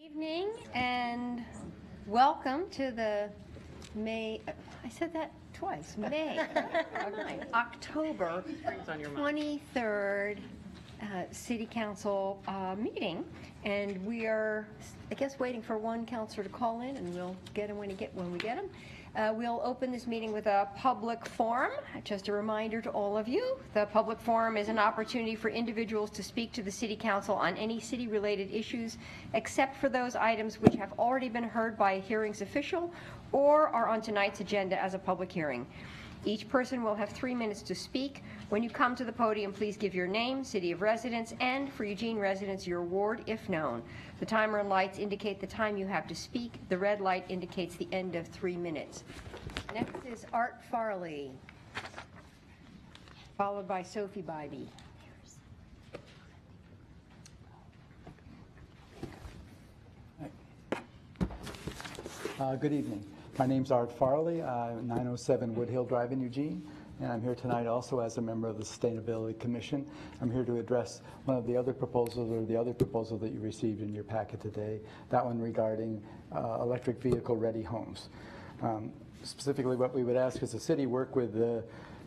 Evening and welcome to the May, I said that twice, May, October 23rd City Council meeting. And we are, I guess, waiting for one counselor to call in, and we'll get him when we get him. We'll open this meeting with a public forum. Just a reminder to all of you, the public forum is an opportunity for individuals to speak to the City Council on any city-related issues, except for those items which have already been heard by a hearings official or are on tonight's agenda as a public hearing. Each person will have 3 minutes to speak. When you come to the podium, please give your name, city of residence, and for Eugene residents, your ward, if known. The timer and lights indicate the time you have to speak. The red light indicates the end of 3 minutes. Next is Art Farley, followed by Sophie Bitey. Good evening. My name's Art Farley, 907 Woodhill Drive in Eugene, and I'm here tonight also as a member of the Sustainability Commission. I'm here to address one of the other proposals, or the other proposal that you received in your packet today, that one regarding electric vehicle ready homes. Specifically, what we would ask is the city work with the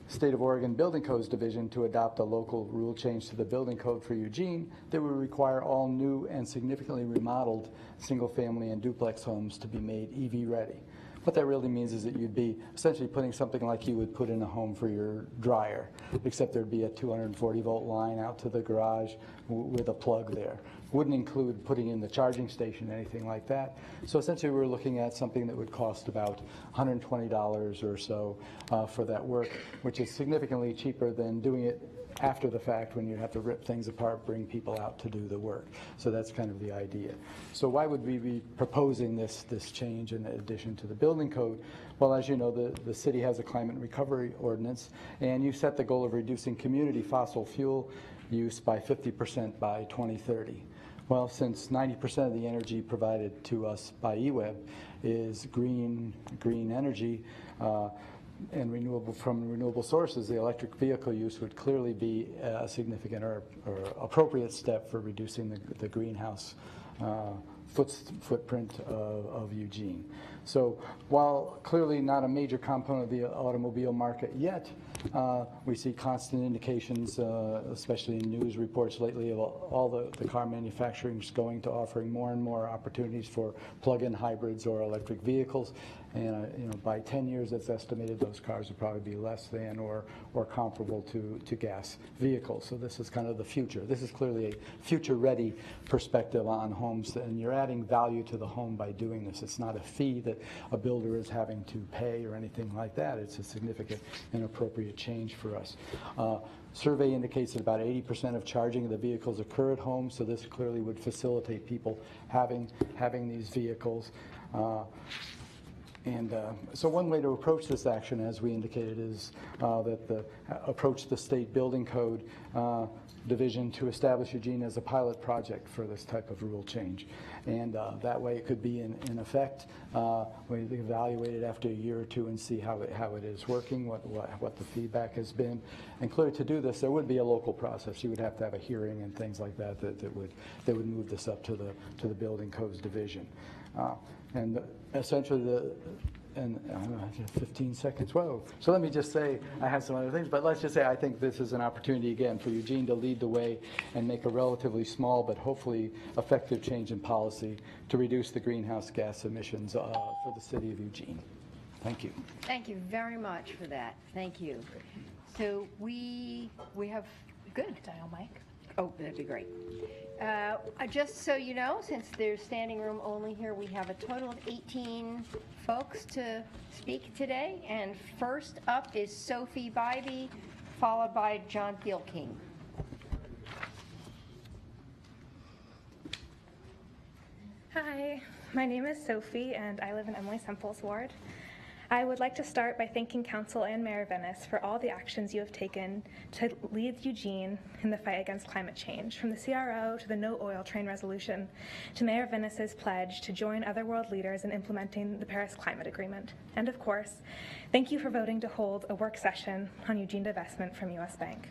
State of Oregon Building Codes Division to adopt a local rule change to the building code for Eugene that would require all new and significantly remodeled single-family and duplex homes to be made EV ready. What that really means is that you'd be essentially putting something like you would put in a home for your dryer, except there'd be a 240-volt line out to the garage with a plug there. Wouldn't include putting in the charging station, anything like that. So essentially we're looking at something that would cost about $120 or so for that work, which is significantly cheaper than doing it after the fact when you have to rip things apart, bring people out to do the work. So that's kind of the idea. So why would we be proposing this change in addition to the building code? Well, as you know, the city has a climate recovery ordinance, and you set the goal of reducing community fossil fuel use by 50% by 2030. Well, since 90% of the energy provided to us by EWEB is green energy, and renewable sources, the electric vehicle use would clearly be a significant or appropriate step for reducing the greenhouse footprint of Eugene. So while clearly not a major component of the automobile market yet, we see constant indications, especially in news reports lately, of all the car manufacturers going to offering more and more opportunities for plug-in hybrids or electric vehicles. And by 10 years, it's estimated those cars will probably be less than or comparable to gas vehicles. So this is kind of the future. This is clearly a future-ready perspective on homes, and you're adding value to the home by doing this. It's not a fee that a builder is having to pay or anything like that. It's a significant and appropriate change for us. Survey indicates that about 80% of charging of the vehicles occur at home, so this clearly would facilitate people having these vehicles. So one way to approach this action, as we indicated, is approach the state building code division to establish Eugene as a pilot project for this type of rule change. And that way it could be in effect. We evaluate it after a year or two and see how it is working, what the feedback has been. And clearly to do this, there would be a local process. You would have to have a hearing and things like that that would move this up to the building codes division. And essentially and I don't know, 15 seconds, whoa. So let me just say, I have some other things, but let's just say I think this is an opportunity again for Eugene to lead the way and make a relatively small but hopefully effective change in policy to reduce the greenhouse gas emissions for the city of Eugene. Thank you. Thank you very much for that. Thank you. So we have, good. Dial mic. Oh, that'd be great. Just so you know, since there's standing room only here, we have a total of 18 folks to speak today. And first up is Sophie Bitey, followed by John Thielking. Hi, my name is Sophie, and I live in Emily Semple's ward. I would like to start by thanking Council and Mayor Venice for all the actions you have taken to lead Eugene in the fight against climate change, from the CRO to the No Oil Train resolution to Mayor Venice's pledge to join other world leaders in implementing the Paris Climate Agreement. And of course, thank you for voting to hold a work session on Eugene divestment from U.S. Bank.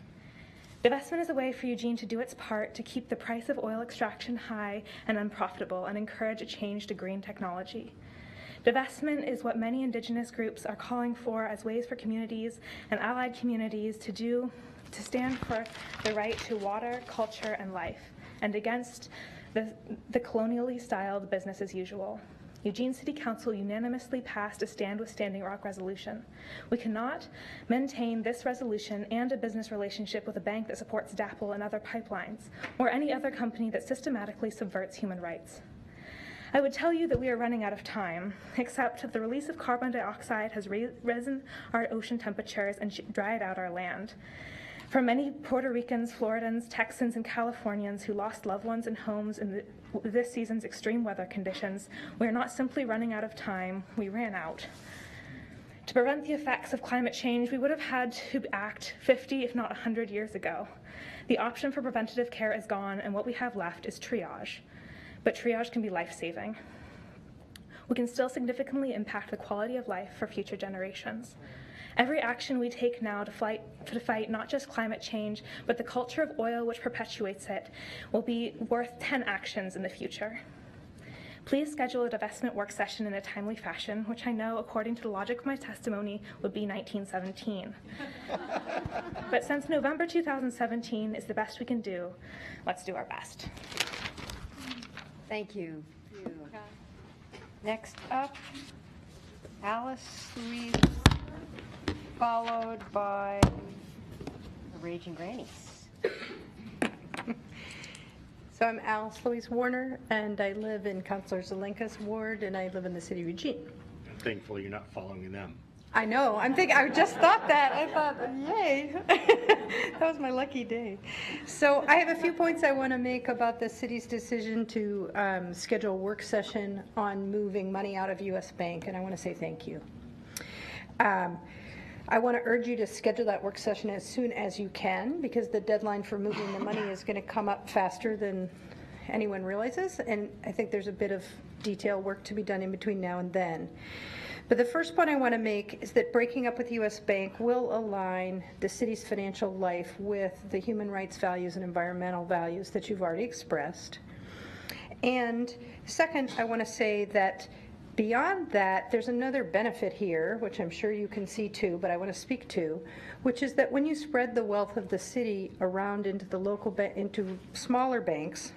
Divestment is a way for Eugene to do its part to keep the price of oil extraction high and unprofitable and encourage a change to green technology. Divestment is what many Indigenous groups are calling for as ways for communities and allied communities to stand for the right to water, culture, and life, and against the colonially styled business as usual. Eugene City Council unanimously passed a Stand with Standing Rock resolution. We cannot maintain this resolution and a business relationship with a bank that supports DAPL and other pipelines, or any other company that systematically subverts human rights. I would tell you that we are running out of time, except that the release of carbon dioxide has risen our ocean temperatures and dried out our land. For many Puerto Ricans, Floridans, Texans, and Californians who lost loved ones and homes in this season's extreme weather conditions, we are not simply running out of time, we ran out. To prevent the effects of climate change, we would have had to act 50, if not 100 years ago. The option for preventative care is gone, and what we have left is triage. But triage can be life-saving. We can still significantly impact the quality of life for future generations. Every action we take now to fight not just climate change, but the culture of oil which perpetuates it, will be worth 10 actions in the future. Please schedule a divestment work session in a timely fashion, which I know, according to the logic of my testimony, would be 1917. But since November 2017 is the best we can do, let's do our best. Thank you. Next up, Alice Louise, followed by the Raging Grannies. So I'm Alice Louise Warner, and I live in Councillor Zelenka's ward, and I live in the city of Eugene. Thankfully, you're not following them. I know. I just thought that. I thought, yay. That was my lucky day. So I have a few points I want to make about the city's decision to schedule a work session on moving money out of U.S. Bank, and I want to say thank you. I want to urge you to schedule that work session as soon as you can, because the deadline for moving the money is going to come up faster than anyone realizes, and I think there's a bit of detail work to be done in between now and then. But the first point I want to make is that breaking up with U.S. Bank will align the city's financial life with the human rights values and environmental values that you've already expressed. And second, I want to say that beyond that, there's another benefit here, which I'm sure you can see too, but I want to speak to, which is that when you spread the wealth of the city around into the local into smaller banks,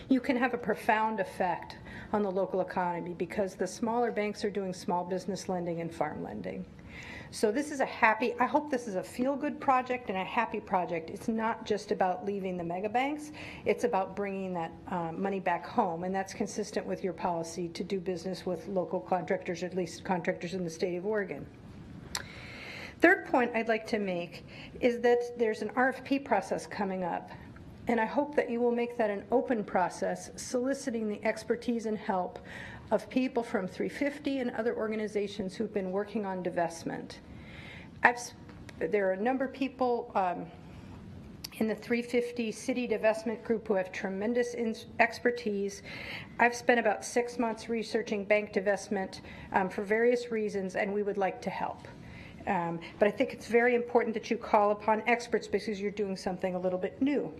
you can have a profound effect on the local economy, because the smaller banks are doing small business lending and farm lending. So this is I hope this is a feel-good project and a happy project. It's not just about leaving the mega banks, it's about bringing that money back home, and that's consistent with your policy to do business with local contractors, at least contractors in the state of Oregon. Third point I'd like to make is that there's an RFP process coming up, and I hope that you will make that an open process, soliciting the expertise and help of people from 350 and other organizations who've been working on divestment. There are a number of people in the 350 city divestment group who have tremendous expertise. I've spent about 6 months researching bank divestment for various reasons, and we would like to help. But I think it's very important that you call upon experts, because you're doing something a little bit new.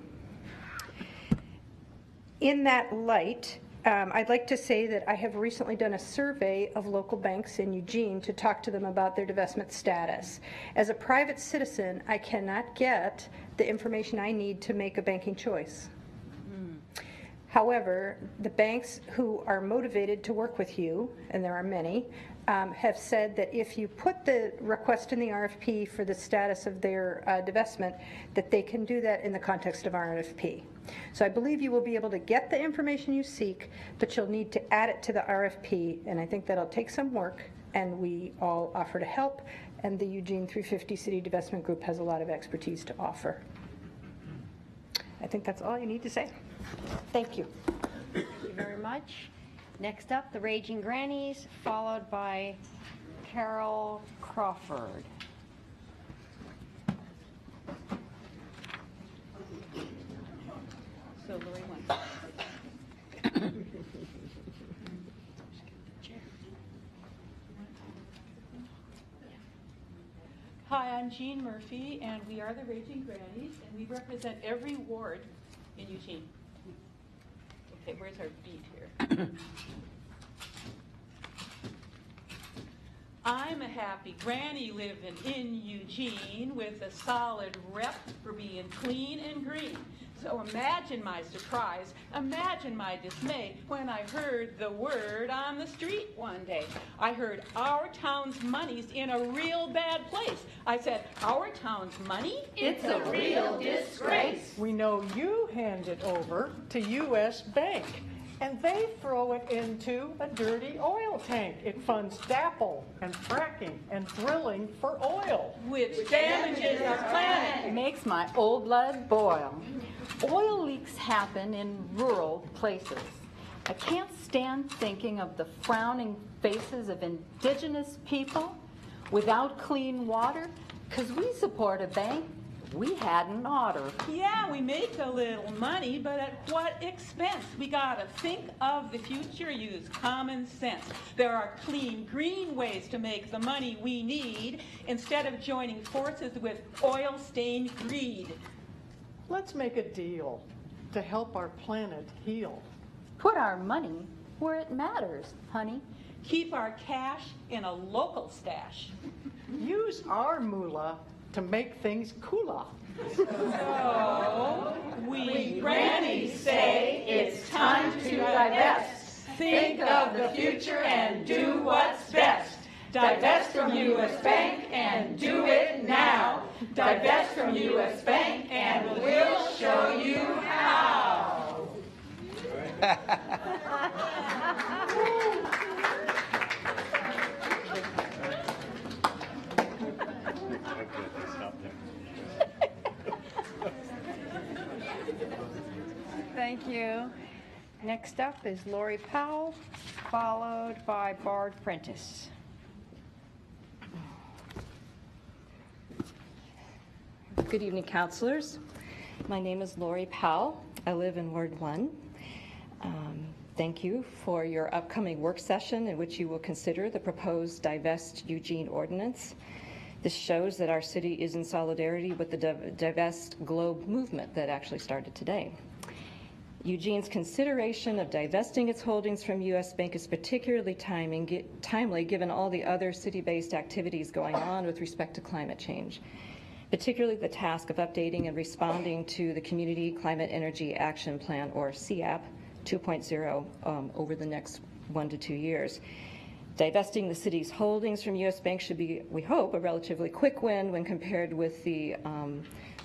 In that light, I'd like to say that I have recently done a survey of local banks in Eugene to talk to them about their divestment status. As a private citizen, I cannot get the information I need to make a banking choice. However, the banks who are motivated to work with you, and there are many, have said that if you put the request in the RFP for the status of their divestment, that they can do that in the context of RFP. So I believe you will be able to get the information you seek, but you'll need to add it to the RFP, and I think that'll take some work, and we all offer to help, and the Eugene 350 City Divestment Group has a lot of expertise to offer. I think that's all you need to say. Thank you. Thank you very much. Next up, the Raging Grannies, followed by Carol Crawford. So Laurie wants. Hi, I'm Jean Murphy, and we are the Raging Grannies, and we represent every ward in Eugene. Okay, where's our beat here? I'm a happy granny living in Eugene with a solid rep for being clean and green. So imagine my surprise, imagine my dismay when I heard the word on the street one day. I heard our town's money's in a real bad place. I said, our town's money? It's a real disgrace. We know you hand it over to U.S. Bank, and they throw it into a dirty oil tank. It funds DAPL and fracking and drilling for oil, Which damages our planet. It makes my old blood boil. Oil leaks happen in rural places. I can't stand thinking of the frowning faces of indigenous people without clean water, because we support a bank we hadn't oughter. Yeah, we make a little money, but at what expense? We gotta think of the future, use common sense. There are clean, green ways to make the money we need instead of joining forces with oil-stained greed. Let's make a deal to help our planet heal. Put our money where it matters, honey. Keep our cash in a local stash. Use our moolah to make things cooler. So, we grannies say it's time to divest. Think of the future and do what's best. Divest from U.S. Bank and do it now. Divest from U.S. Bank and we'll show you how. Thank you. Next up is Laurie Powell, followed by Barb Prentiss. Good evening, councilors. My name is Laurie Powell. I live in Ward 1. Thank you for your upcoming work session in which you will consider the proposed Divest Eugene ordinance. This shows that our city is in solidarity with the Divest Globe movement that actually started today. Eugene's consideration of divesting its holdings from U.S. Bank is particularly timely given all the other city-based activities going on with respect to climate change, particularly the task of updating and responding to the Community Climate Energy Action Plan, or CAP 2.0, over the next 1 to 2 years. Divesting the city's holdings from U.S. Bank should be, we hope, a relatively quick win when compared with the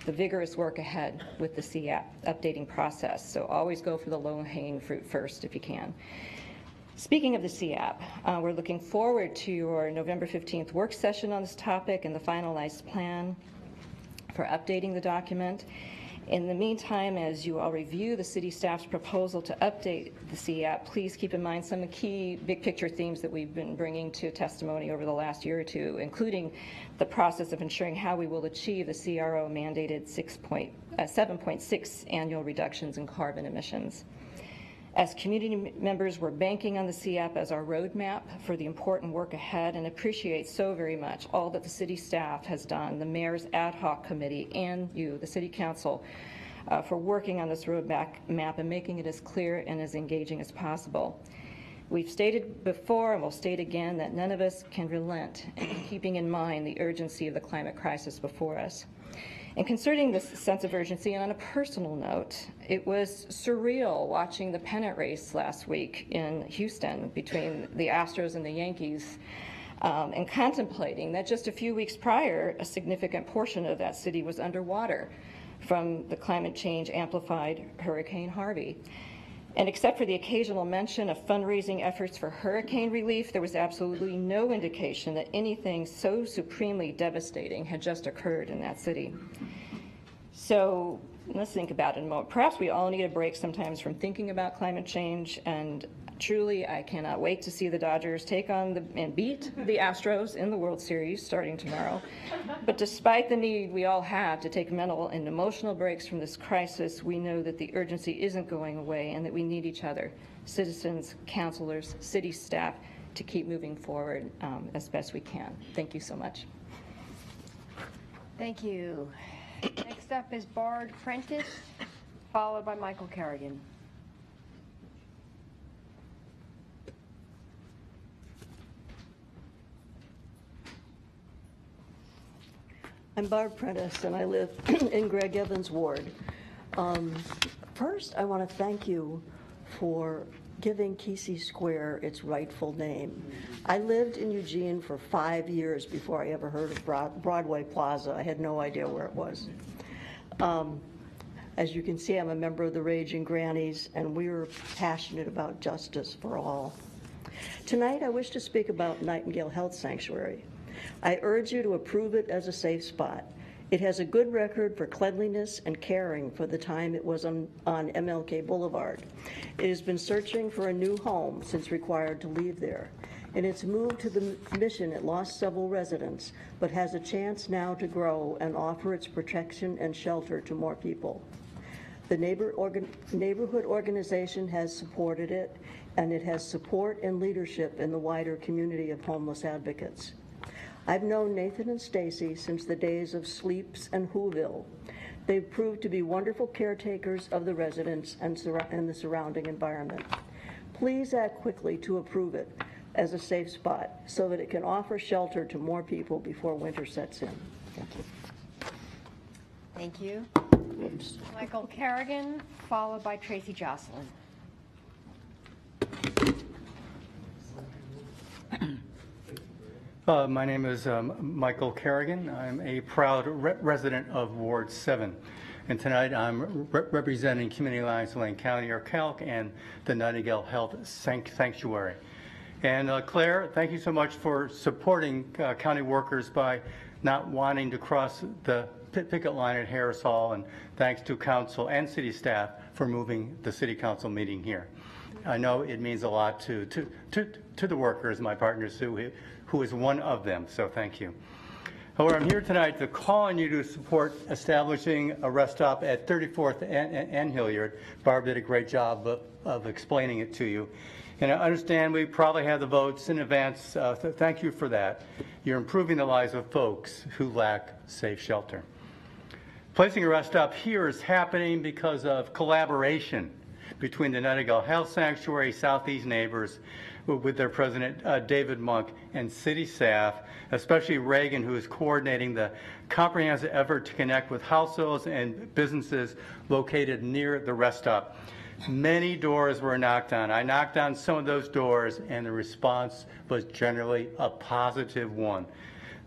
vigorous work ahead with the CAP updating process. So always go for the low-hanging fruit first if you can. Speaking of the CAP, we're looking forward to your November 15th work session on this topic and the finalized plan for updating the document. In the meantime, as you all review the city staff's proposal to update the CAP, please keep in mind some key big picture themes that we've been bringing to testimony over the last year or two, including the process of ensuring how we will achieve the CRO mandated 7.6 annual reductions in carbon emissions. As community members, we're banking on the CAP as our roadmap for the important work ahead and appreciate so very much all that the city staff has done, the mayor's ad hoc committee, and you, the city council, for working on this roadmap and making it as clear and as engaging as possible. We've stated before and we'll state again that none of us can relent in keeping in mind the urgency of the climate crisis before us. And concerning this sense of urgency, and on a personal note, it was surreal watching the pennant race last week in Houston between the Astros and the Yankees, and contemplating that just a few weeks prior, a significant portion of that city was underwater from the climate change amplified Hurricane Harvey. And except for the occasional mention of fundraising efforts for hurricane relief, there was absolutely no indication that anything so supremely devastating had just occurred in that city. So let's think about it a moment. Perhaps we all need a break sometimes from thinking about climate change, and truly I cannot wait to see the Dodgers take on and beat the Astros in the World Series starting tomorrow. But despite the need we all have to take mental and emotional breaks from this crisis, we know that the urgency isn't going away and that we need each other, citizens, councilors, city staff, to keep moving forward as best we can. Thank you so much. Thank you. Next up is Barb Prentiss, followed by Michael Carrigan. I'm Barb Prentiss, and I live in Greg Evans' ward. First, I want to thank you for giving Kesey Square its rightful name. I lived in Eugene for 5 years before I ever heard of Broadway Plaza. I had no idea where it was. As you can see, I'm a member of the Raging Grannies, and we're passionate about justice for all. Tonight, I wish to speak about Nightingale Health Sanctuary. I urge you to approve it as a safe spot. It has a good record for cleanliness and caring for the time it was on MLK Boulevard. It has been searching for a new home since required to leave there. In its move to the mission, it lost several residents, but has a chance now to grow and offer its protection and shelter to more people. The neighborhood organization has supported it, and it has support and leadership in the wider community of homeless advocates. I've known Nathan and Stacy since the days of Sleeps and Whoville. They've proved to be wonderful caretakers of the residents and the surrounding environment. Please act quickly to approve it as a safe spot so that it can offer shelter to more people before winter sets in. Thank you. Thank you. Oops. Michael Carrigan, followed by Tracy Jocelyn. My name is Michael Carrigan. I'm a proud resident of Ward 7. And tonight I'm representing Community Alliance Lane County, or CALC, and the Nightingale Health Sanctuary. And Claire, thank you so much for supporting county workers by not wanting to cross the picket line at Harris Hall, and thanks to council and city staff for moving the city council meeting here. I know it means a lot to the workers, my partners, who is one of them, so thank you. However, I'm here tonight to call on you to support establishing a rest stop at 34th and Hilliard. Barb did a great job of explaining it to you. And I understand we probably have the votes in advance, so thank you for that. You're improving the lives of folks who lack safe shelter. Placing a rest stop here is happening because of collaboration between the Nightingale Health Sanctuary, Southeast Neighbors, with their president, David Monk, and city staff, especially Reagan, who is coordinating the comprehensive effort to connect with households and businesses located near the rest stop. Many doors were knocked on. I knocked on some of those doors, and the response was generally a positive one.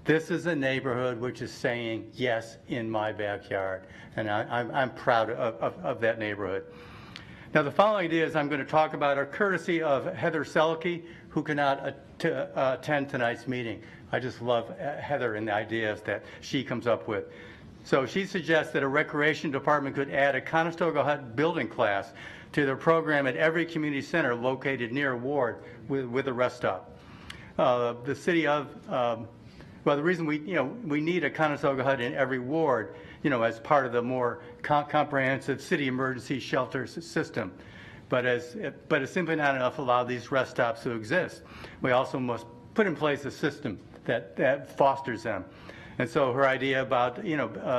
This is a neighborhood which is saying, yes, in my backyard, and I'm proud of that neighborhood. Now, the following ideas I'm going to talk about are courtesy of Heather Selke, who cannot attend tonight's meeting. I just love Heather and the ideas that she comes up with. So she suggests that a recreation department could add a Conestoga Hut building class to their program at every community center located near a ward with a rest stop. The city of, well, the reason we need a Conestoga Hut in every ward, as part of the more comprehensive city emergency shelter system. But it's simply not enough to allow these rest stops to exist. We also must put in place a system that fosters them. And so her idea about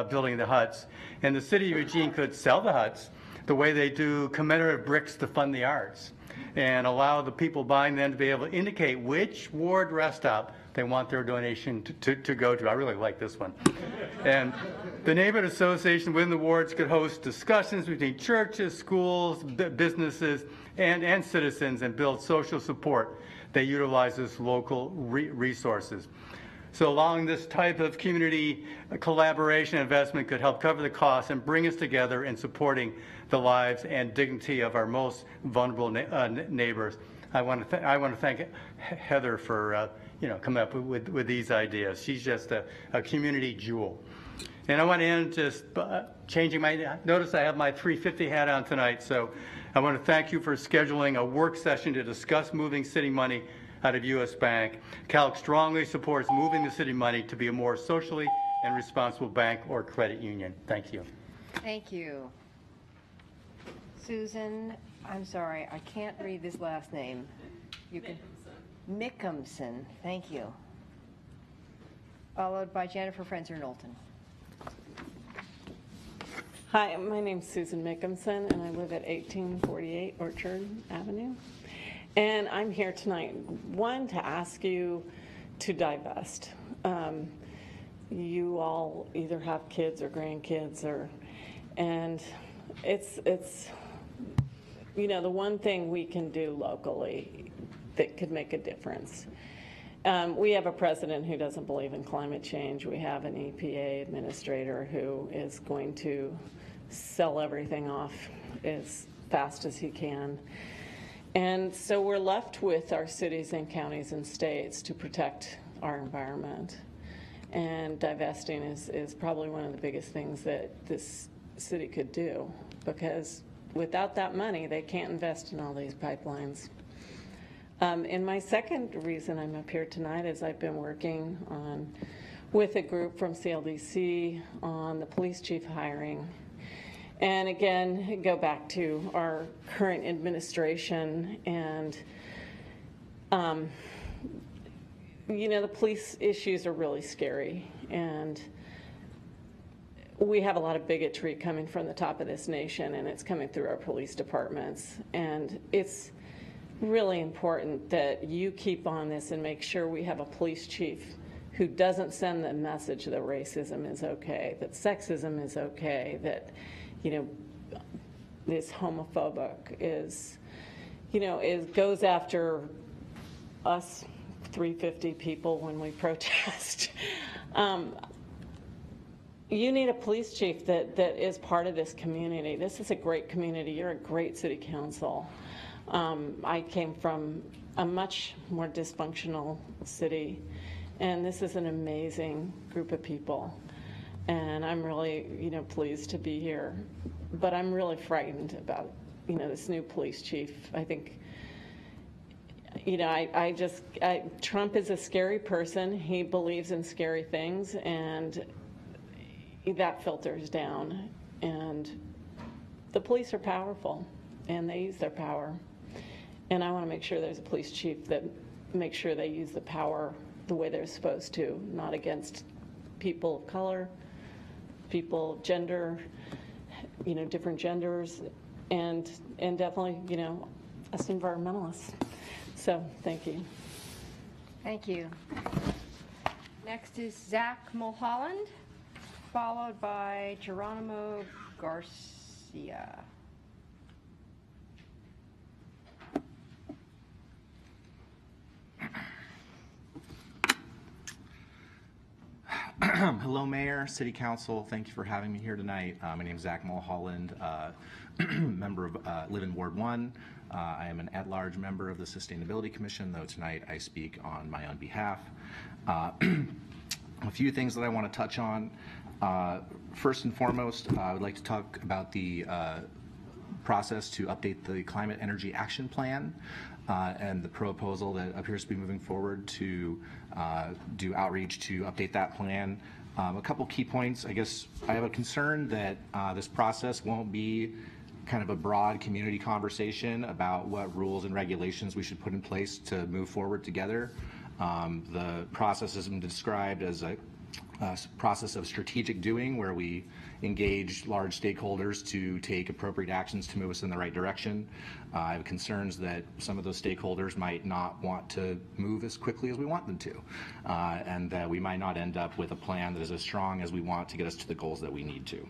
building the huts, and the city of Eugene could sell the huts the way they do commemorative bricks to fund the arts, and allow the people buying them to be able to indicate which ward rest stop they want their donation to go to. I really like this one. And the neighborhood association within the wards could host discussions between churches, schools, businesses, and citizens, and build social support that utilizes local resources. So allowing this type of community collaboration investment could help cover the costs and bring us together in supporting the lives and dignity of our most vulnerable neighbors. I want to thank Heather for coming up with these ideas. She's just a community jewel. And I want to end just changing notice I have my 350 hat on tonight, so I want to thank you for scheduling a work session to discuss moving city money out of U.S. Bank. CALC strongly supports moving the city money to be a more socially and responsible bank or credit union. Thank you. Thank you. Susan, I'm sorry, I can't read this last name. You can. Mickelson, thank you. Followed by Jennifer Frenzer-Knowlton. Hi, my name's Susan Mickelson, and I live at 1848 Orchard Avenue. And I'm here tonight, one, to ask you to divest. You all either have kids or grandkids, and it's you know, the one thing we can do locally that could make a difference. We have a president who doesn't believe in climate change. We have an EPA administrator who is going to sell everything off as fast as he can. And so we're left with our cities and counties and states to protect our environment. And divesting is probably one of the biggest things that this city could do, because without that money, they can't invest in all these pipelines. And my second reason I'm up here tonight is I've been working with a group from CLDC on the police chief hiring. And again, go back to our current administration, and you know, the police issues are really scary, and we have a lot of bigotry coming from the top of this nation, and it's coming through our police departments. And it's really important that you keep on this and make sure we have a police chief who doesn't send the message that racism is okay, that sexism is okay, that, you know, this homophobic is, you know, goes after us 350 people when we protest. You need a police chief that is part of this community. This is a great community. You're a great city council. I came from a much more dysfunctional city, and this is an amazing group of people. And I'm really, you know, pleased to be here. But I'm really frightened about, you know, this new police chief. I think, you know, Trump is a scary person. He believes in scary things, and that filters down. And the police are powerful, and they use their power. And I want to make sure there's a police chief that makes sure they use the power the way they're supposed to, not against people of color, people of gender, you know, different genders, and definitely, you know, us environmentalists. So, thank you. Thank you. Next is Zack Mulholland, followed by Geronimo Garcia. Hello, Mayor, City Council. Thank you for having me here tonight. My name is Zack Mulholland, member of, live in Ward 1. I am an at-large member of the Sustainability Commission, though tonight I speak on my own behalf. A few things that I want to touch on. First and foremost, I would like to talk about the process to update the Climate Energy Action Plan and the proposal that appears to be moving forward to do outreach to update that plan. A couple key points. I guess I have a concern that this process won't be kind of a broad community conversation about what rules and regulations we should put in place to move forward together. The process has been described as a process of strategic doing, where we engage large stakeholders to take appropriate actions to move us in the right direction. I have concerns that some of those stakeholders might not want to move as quickly as we want them to, and that we might not end up with a plan that is as strong as we want to get us to the goals that we need to.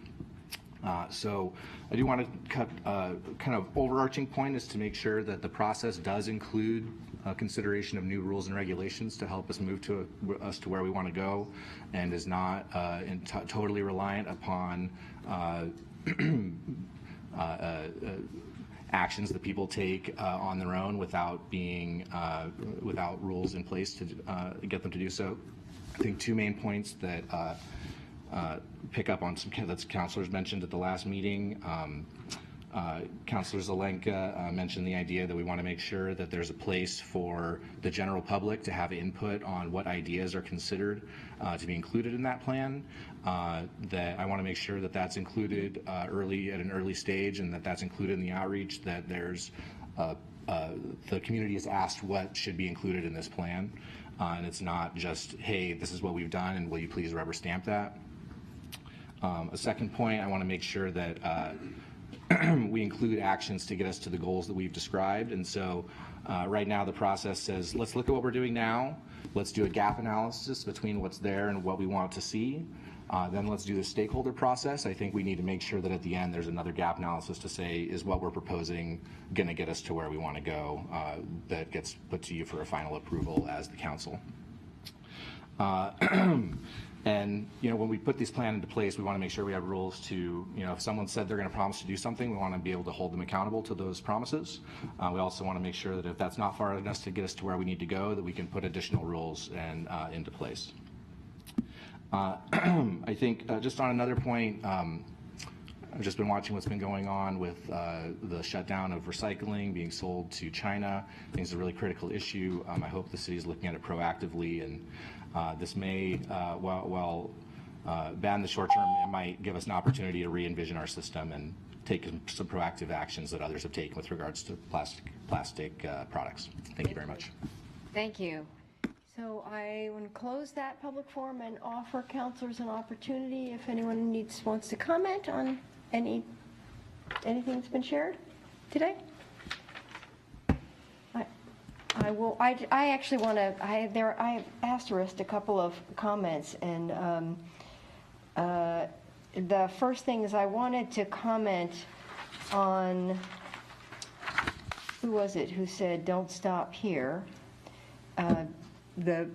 So I do want to cut kind of overarching point is to make sure that the process does include consideration of new rules and regulations to help us move to where we want to go, and is not totally reliant upon actions that people take on their own without being without rules in place to get them to do so. I think two main points that pick up on some that councilors mentioned at the last meeting. Councilor Zelenka mentioned the idea that we want to make sure that there's a place for the general public to have input on what ideas are considered to be included in that plan. That I want to make sure that that's included at an early stage, and that that's included in the outreach, that there's the community is asked what should be included in this plan. And it's not just, hey, this is what we've done and will you please rubber stamp that. A second point, I want to make sure that we include actions to get us to the goals that we've described. And so right now the process says, let's look at what we're doing now. Let's do a gap analysis between what's there and what we want to see. Then let's do the stakeholder process. I think we need to make sure that at the end there's another gap analysis to say, is what we're proposing going to get us to where we want to go, that gets put to you for a final approval as the council. And, you know, when we put this plan into place, we want to make sure we have rules to, you know, if someone said they're going to promise to do something, we want to be able to hold them accountable to those promises. We also want to make sure that if that's not far enough to get us to where we need to go, that we can put additional rules and into place. I think just on another point, I've just been watching what's been going on with the shutdown of recycling being sold to China. I think it's a really critical issue. I hope the city is looking at it proactively, and this may, while ban the short term, it might give us an opportunity to re-envision our system and take some proactive actions that others have taken with regards to plastic products. Thank you very much. Thank you. So I want to close that public forum and offer councilors an opportunity if anyone wants to comment on anything that's been shared today. I actually want to. I asterisked a couple of comments, and the first thing is I wanted to comment on, who was it who said don't stop here, the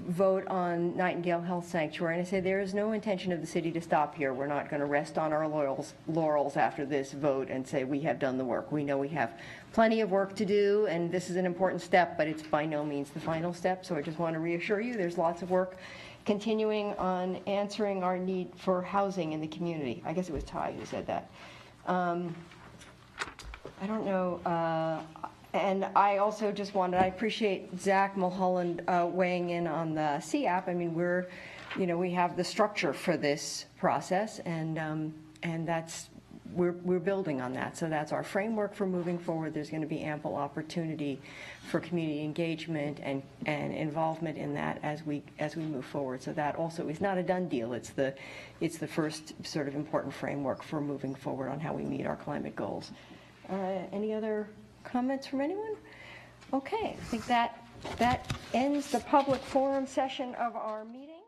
vote on Nightingale Health Sanctuary, and I said there is no intention of the city to stop here. We're not going to rest on our laurels after this vote and say we have done the work. We know we have plenty of work to do, and this is an important step, but it's by no means the final step. So I just want to reassure you there's lots of work continuing on answering our need for housing in the community. I guess it was Ty who said that. I don't know. And I also just I appreciate Zack Mulholland weighing in on the CAP. I mean, we have the structure for this process, and we're building on that. So that's our framework for moving forward. There's going to be ample opportunity for community engagement and involvement in that as we move forward. So that also is not a done deal. It's the first sort of important framework for moving forward on how we meet our climate goals. Any other comments from anyone? Okay, I think that ends the public forum session of our meeting.